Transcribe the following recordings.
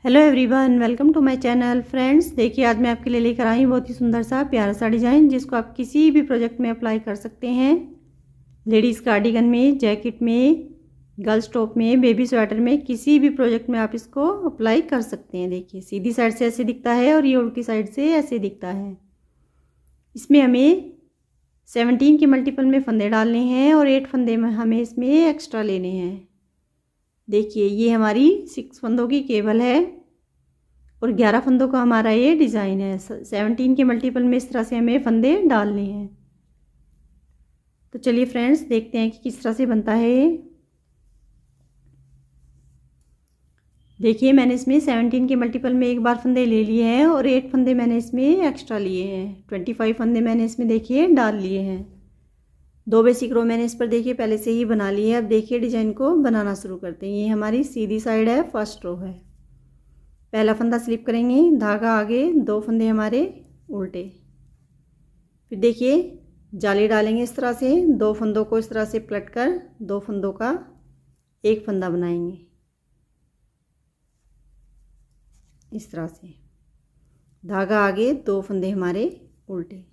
Hello everyone, welcome to my channel. Friends, देखिए आज मैं आपके लिए लेकर आई हूँ बहुत ही सुंदर सा प्यारा सा डिज़ाइन, जिसको आप किसी भी प्रोजेक्ट में अप्लाई कर सकते हैं। लेडीज़ कार्डिगन में, जैकेट में, गर्ल्स टॉप में, बेबी स्वेटर में, किसी भी प्रोजेक्ट में आप इसको अप्लाई कर सकते हैं। देखिए सीधी साइड से ऐसे दिखता है और ये उल्टी साइड से ऐसे दिखता है। इसमें हमें 17 के मल्टीपल में फंदे डालने हैं और 8 फंदे में हमें इसमें एक्स्ट्रा लेने हैं। देखिए ये हमारी 6 फंदों की केबल है और 11 फंदों का हमारा ये डिज़ाइन है। 17 के मल्टीपल में इस तरह से हमें फंदे डालने हैं। तो चलिए फ्रेंड्स, देखते हैं कि किस तरह से बनता है ये। देखिए मैंने इसमें 17 के मल्टीपल में एक बार फंदे ले लिए हैं और 8 फंदे मैंने इसमें एक्स्ट्रा लिए हैं। 25 फंदे मैंने इसमें देखिए डाल लिए हैं। 2 बेसिक रो मैंने इस पर देखिए पहले से ही बना ली है। अब देखिए डिज़ाइन को बनाना शुरू करते हैं। ये हमारी सीधी साइड है, फर्स्ट रो है। पहला फंदा स्लिप करेंगे, धागा आगे, 2 फंदे हमारे उल्टे। फिर देखिए जाली डालेंगे इस तरह से, 2 फंदों को इस तरह से पलट कर 2 फंदों का एक फंदा बनाएंगे इस तरह से। धागा आगे, 2 फंदे हमारे उल्टे।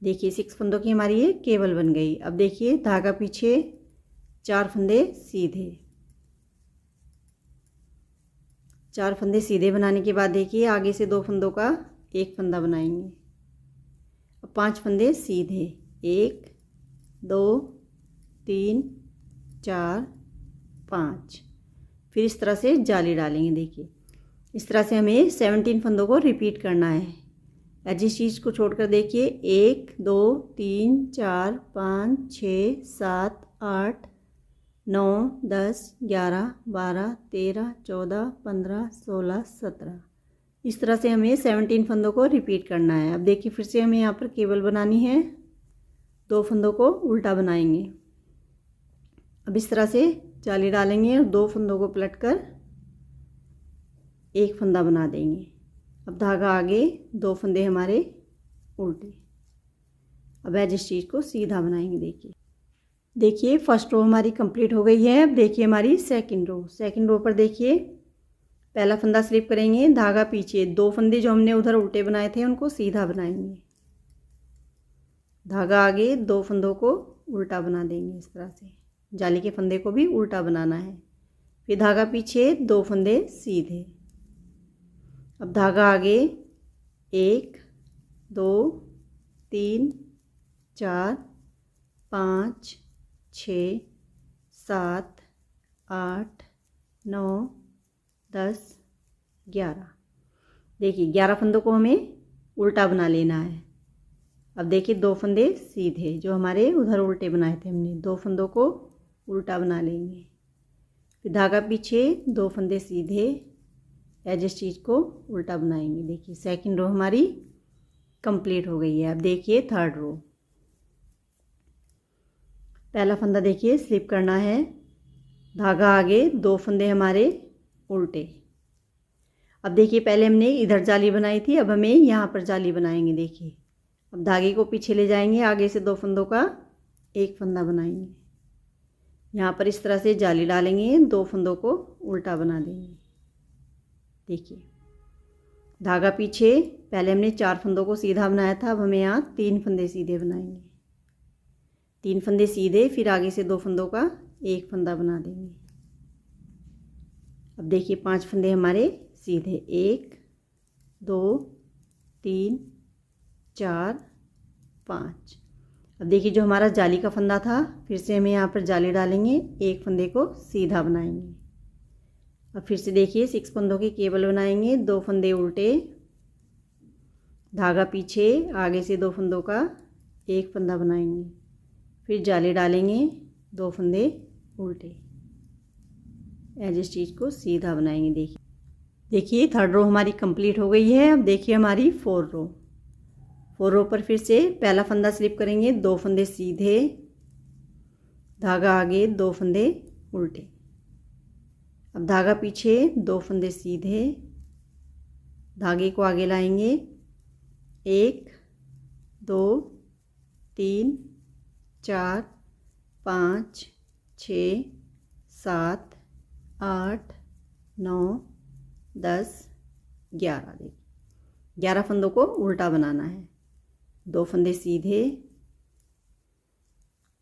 देखिए 6 फंदों की हमारी ये केबल बन गई। अब देखिए धागा पीछे, 4 फंदे सीधे। 4 फंदे सीधे बनाने के बाद देखिए आगे से 2 फंदों का एक फंदा बनाएंगे। अब 5 फंदे सीधे, 1 2 3 4 5। फिर इस तरह से जाली डालेंगे। देखिए इस तरह से हमें 17 फंदों को रिपीट करना है। जिस चीज़ को छोड़कर देखिए 1 2 3 4 5 6 7 8 9 10 11 12 13 14 15 16 17। इस तरह से हमें 17 फंदों को रिपीट करना है। अब देखिए फिर से हमें यहाँ पर केबल बनानी है। 2 फंदों को उल्टा बनाएंगे। अब इस तरह से जाली डालेंगे और 2 फंदों को पलट कर एक फंदा बना देंगे। अब धागा आगे, 2 फंदे हमारे उल्टे। अब जिस चीज़ को सीधा बनाएंगे। देखिए फर्स्ट रो हमारी कंप्लीट हो गई है। अब देखिए हमारी सेकंड रो पर देखिए पहला फंदा स्लिप करेंगे, धागा पीछे, 2 फंदे जो हमने उधर उल्टे बनाए थे उनको सीधा बनाएंगे। धागा आगे, 2 फंदों को उल्टा बना देंगे इस तरह से। जाली के फंदे को भी उल्टा बनाना है। फिर धागा पीछे, 2 फंदे सीधे। अब धागा आगे, 1 2 3 4 5 6 7 8 9 10 11। देखिए 11 फंदों को हमें उल्टा बना लेना है। अब देखिए 2 फंदे सीधे जो हमारे उधर उल्टे बनाए थे हमने, 2 फंदों को उल्टा बना लेंगे। फिर धागा पीछे, 2 फंदे सीधे, जिस चीज़ को उल्टा बनाएंगे। देखिए सेकंड रो हमारी कंप्लीट हो गई है। अब देखिए थर्ड रो। पहला फंदा देखिए स्लिप करना है, धागा आगे, 2 फंदे हमारे उल्टे। अब देखिए पहले हमने इधर जाली बनाई थी, अब हमें यहाँ पर जाली बनाएंगे। देखिए अब धागे को पीछे ले जाएंगे, आगे से 2 फंदों का एक फंदा बनाएंगे। यहाँ पर इस तरह से जाली डालेंगे, 2 फंदों को उल्टा बना देंगे। देखिए धागा पीछे, पहले हमने 4 फंदों को सीधा बनाया था, अब हमें यहाँ 3 फंदे सीधे बनाएंगे। 3 फंदे सीधे, फिर आगे से 2 फंदों का एक फंदा बना देंगे। अब देखिए 5 फंदे हमारे सीधे, 1 2 3 4 5। अब देखिए जो हमारा जाली का फंदा था, फिर से हमें यहाँ पर जाली डालेंगे, एक फंदे को सीधा बनाएंगे। अब फिर से देखिए 6 फंदों की केबल बनाएंगे, 2 फंदे उल्टे, धागा पीछे, आगे से 2 फंदों का एक फंदा बनाएंगे। फिर जाली डालेंगे, 2 फंदे उल्टे, जिस चीज़ को सीधा बनाएंगे। देखिए थर्ड रो हमारी कंप्लीट हो गई है। अब देखिए हमारी फोर्थ रो पर फिर से पहला फंदा स्लिप करेंगे, 2 फंदे सीधे, धागा आगे, 2 फंदे उल्टे। अब धागा पीछे, 2 फंदे सीधे, धागे को आगे लाएंगे, 1 2 3 4 5 6 7 8 9 10, 11। देखिए 11 फंदों को उल्टा बनाना है। 2 फंदे सीधे,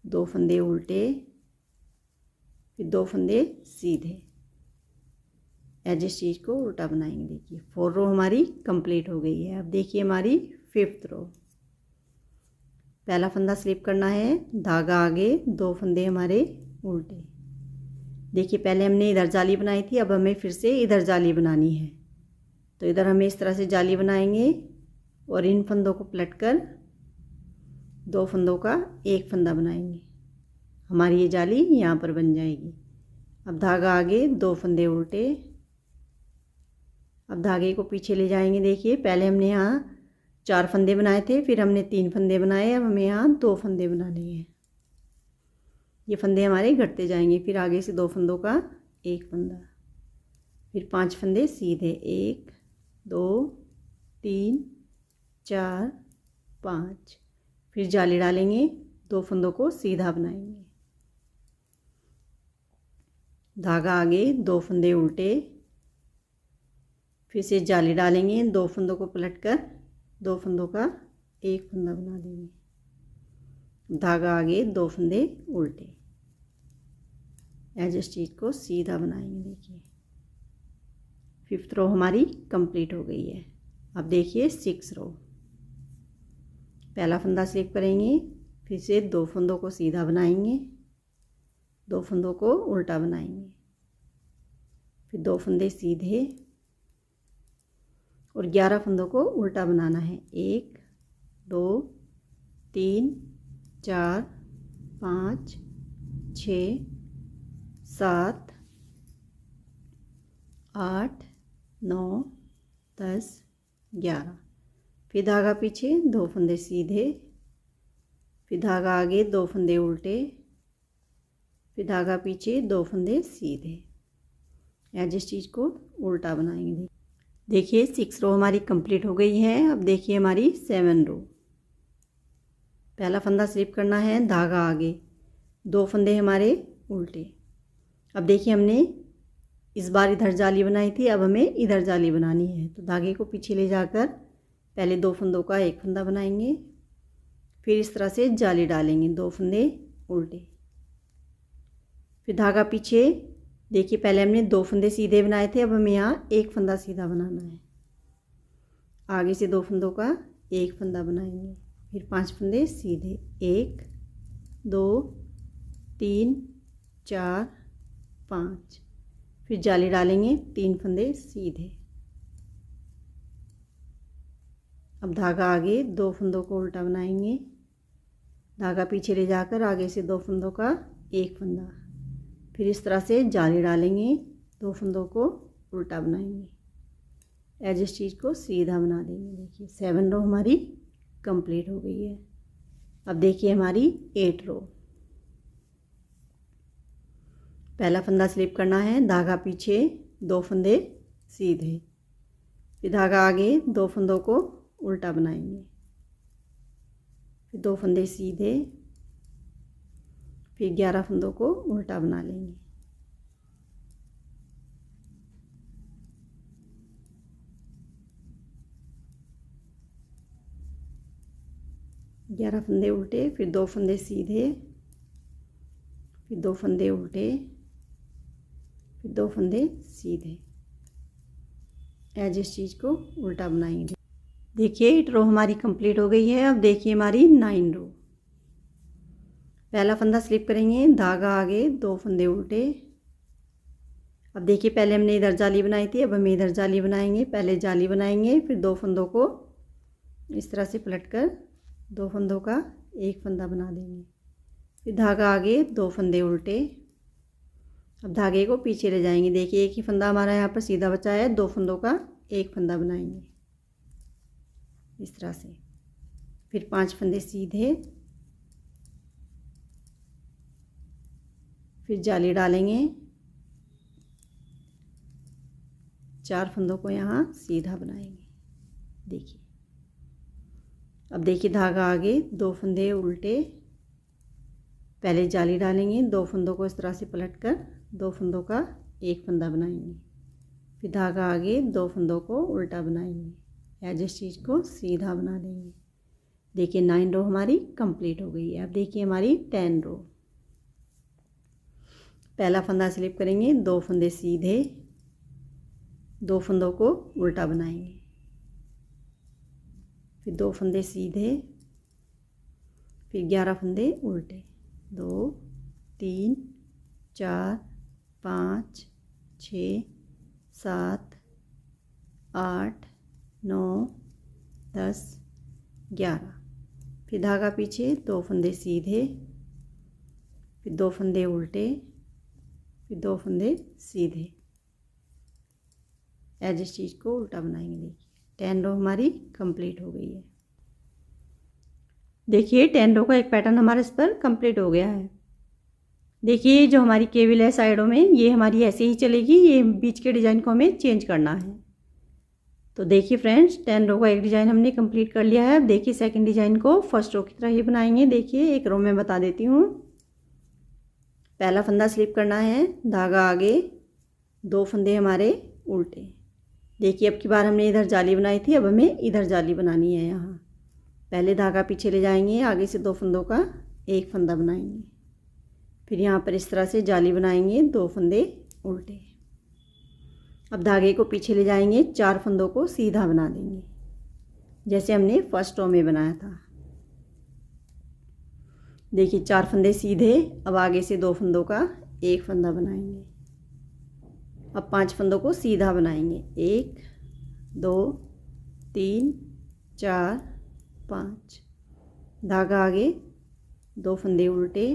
2 फंदे उल्टे, फिर 2 फंदे सीधे। एज स्टिच को उल्टा बनाएंगे। देखिए 4 रो हमारी कंप्लीट हो गई है। अब देखिए हमारी 5th रो। पहला फंदा स्लिप करना है, धागा आगे, 2 फंदे हमारे उल्टे। देखिए पहले हमने इधर जाली बनाई थी, अब हमें फिर से इधर जाली बनानी है। तो इधर हमें इस तरह से जाली बनाएंगे और इन फंदों को पलट कर 2 फंदों का एक फंदा बनाएंगे। हमारी ये जाली यहाँ पर बन जाएगी। अब धागा आगे, 2 फंदे उल्टे। अब धागे को पीछे ले जाएंगे। देखिए पहले हमने यहाँ 4 फंदे बनाए थे, फिर हमने 3 फंदे बनाए, अब हमें यहाँ 2 फंदे बनाने हैं। ये फंदे हमारे घटते जाएंगे। फिर आगे से 2 फंदों का एक फंदा, फिर 5 फंदे सीधे, 1, 2, 3, 4, 5। फिर जाली डालेंगे, 2 फंदों को सीधा बनाएंगे। धागा आगे, 2 फंदे उल्टे, फिर से जाली डालेंगे, 2 फंदों को पलटकर 2 फंदों का एक फंदा बना देंगे। धागा आगे, 2 फंदे उल्टे। एज स्टिच को सीधा बनाएंगे। देखिए 5th रो हमारी कंप्लीट हो गई है। अब देखिए 6 रो। पहला फंदा स्लिप करेंगे, फिर से 2 फंदों को सीधा बनाएंगे, 2 फंदों को उल्टा बनाएंगे, फिर 2 फंदे सीधे और 11 फंदों को उल्टा बनाना है। 1, 2, 3, 4, 5, 6, 7, 8, 9, 10, 11। फिर धागा पीछे, 2 फंदे सीधे, फिर धागा आगे, 2 फंदे उल्टे, फिर धागा पीछे, 2 फंदे सीधे। एज स्टिच को उल्टा बनाएंगे। देखिए 6 रो हमारी कंप्लीट हो गई है। अब देखिए हमारी 7 रो। पहला फंदा स्लिप करना है, धागा आगे, 2 फंदे हमारे उल्टे। अब देखिए हमने इस बार इधर जाली बनाई थी, अब हमें इधर जाली बनानी है। तो धागे को पीछे ले जाकर पहले 2 फंदों का एक फंदा बनाएंगे, फिर इस तरह से जाली डालेंगे, 2 फंदे उल्टे, फिर धागा पीछे। देखिए पहले हमने 2 फंदे सीधे बनाए थे, अब हमें यहाँ एक फंदा सीधा बनाना है। आगे से 2 फंदों का एक फंदा बनाएंगे, फिर 5 फंदे सीधे, 1, 2, 3, 4, 5। फिर जाली डालेंगे, 3 फंदे सीधे। अब धागा आगे, 2 फंदों को उल्टा बनाएंगे, धागा पीछे ले जाकर आगे से 2 फंदों का एक फंदा, फिर इस तरह से जाली डालेंगे, 2 फंदों को उल्टा बनाएंगे। एज स्टिच को सीधा बना देंगे। देखिए 7 रो हमारी कंप्लीट हो गई है। अब देखिए हमारी 8 रो। पहला फंदा स्लिप करना है, धागा पीछे, 2 फंदे सीधे, फिर धागा आगे, 2 फंदों को उल्टा बनाएंगे, फिर 2 फंदे सीधे, फिर 11 फंदों को उल्टा बना लेंगे। ग्यारह फंदे उल्टे, फिर 2 फंदे सीधे, फिर 2 फंदे उल्टे, फिर 2 फंदे सीधे। एज स्टिच को उल्टा बनाएंगे। देखिए 8 रो हमारी कंप्लीट हो गई है। अब देखिए हमारी 9 रो। पहला फंदा स्लिप करेंगे, धागा आगे, 2 फंदे उल्टे। अब देखिए पहले हमने इधर जाली बनाई थी, अब हम इधर जाली बनाएंगे। पहले जाली बनाएंगे, फिर 2 फंदों को इस तरह से पलटकर 2 फंदों का एक फंदा बना देंगे, फिर धागा आगे, 2 फंदे उल्टे। अब धागे को पीछे ले जाएंगे। देखिए एक ही फंदा हमारा यहाँ पर सीधा बचा है, 2 फंदों का एक फंदा बनाएंगे इस तरह से, फिर 5 फंदे सीधे, फिर जाली डालेंगे, 4 फंदों को यहाँ सीधा बनाएंगे। देखिए अब देखिए धागा आगे, 2 फंदे उल्टे, पहले जाली डालेंगे, 2 फंदों को इस तरह से पलटकर 2 फंदों का एक फंदा बनाएंगे, फिर धागा आगे 2 फंदों को उल्टा बनाएंगे, एज इस चीज़ को सीधा बना देंगे। देखिए 9 रो हमारी कंप्लीट हो गई है। अब देखिए हमारी 10 रो। पहला फंदा स्लिप करेंगे, 2 फंदे सीधे, 2 फंदों को उल्टा बनाएंगे, फिर 2 फंदे सीधे, फिर 11 फंदे उल्टे, 2 3 4 5 6 7 8 9 10 11। फिर धागा पीछे, 2 फंदे सीधे, फिर 2 फंदे उल्टे, फिर 2 फंदे सीधे, एज इस चीज़ को उल्टा बनाएंगे। देखिए 10 रो हमारी कंप्लीट हो गई है। देखिए 10 रो का एक पैटर्न हमारा इस पर कंप्लीट हो गया है। देखिए जो हमारी केबिल है साइडों में, ये हमारी ऐसे ही चलेगी, ये बीच के डिज़ाइन को हमें चेंज करना है। तो देखिए फ्रेंड्स 10 रो का एक डिज़ाइन हमने कंप्लीट कर लिया है। अब देखिए सेकंड डिज़ाइन को फर्स्ट रो की तरह ही बनाएंगे। देखिए एक रो में बता देती हूँ। पहला फंदा स्लिप करना है, धागा आगे, 2 फंदे हमारे उल्टे। देखिए अब की बार हमने इधर जाली बनाई थी, अब हमें इधर जाली बनानी है। यहाँ पहले धागा पीछे ले जाएंगे, आगे से 2 फंदों का एक फंदा बनाएंगे, फिर यहाँ पर इस तरह से जाली बनाएंगे, 2 फंदे उल्टे। अब धागे को पीछे ले जाएंगे, 4 फंदों को सीधा बना देंगे, जैसे हमने फर्स्ट रो में बनाया था। देखिए 4 फंदे सीधे, अब आगे से 2 फंदों का एक फंदा बनाएंगे। अब 5 फंदों को सीधा बनाएंगे, 1 2 3 4 5। धागा आगे, 2 फंदे उल्टे,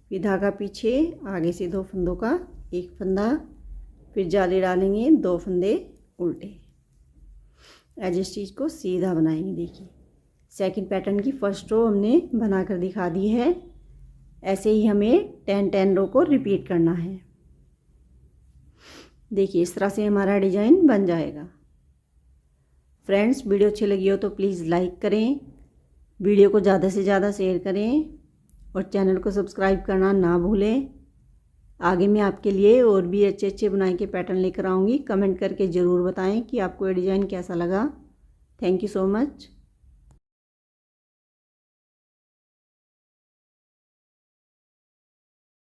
फिर धागा पीछे, आगे से 2 फंदों का एक फंदा, फिर जाली डालेंगे, 2 फंदे उल्टे, एज इस चीज़ को सीधा बनाएंगे। देखिए सेकंड पैटर्न की फर्स्ट रो हमने बनाकर दिखा दी है। ऐसे ही हमें 10 रो को रिपीट करना है। देखिए इस तरह से हमारा डिज़ाइन बन जाएगा। फ्रेंड्स वीडियो अच्छी लगी हो तो प्लीज़ लाइक करें, वीडियो को ज़्यादा से ज़्यादा शेयर करें और चैनल को सब्सक्राइब करना ना भूलें। आगे मैं आपके लिए और भी अच्छे अच्छे बुनाई के पैटर्न लेकर आऊँगी। कमेंट करके ज़रूर बताएं कि आपको ये डिज़ाइन कैसा लगा। Thank you so much.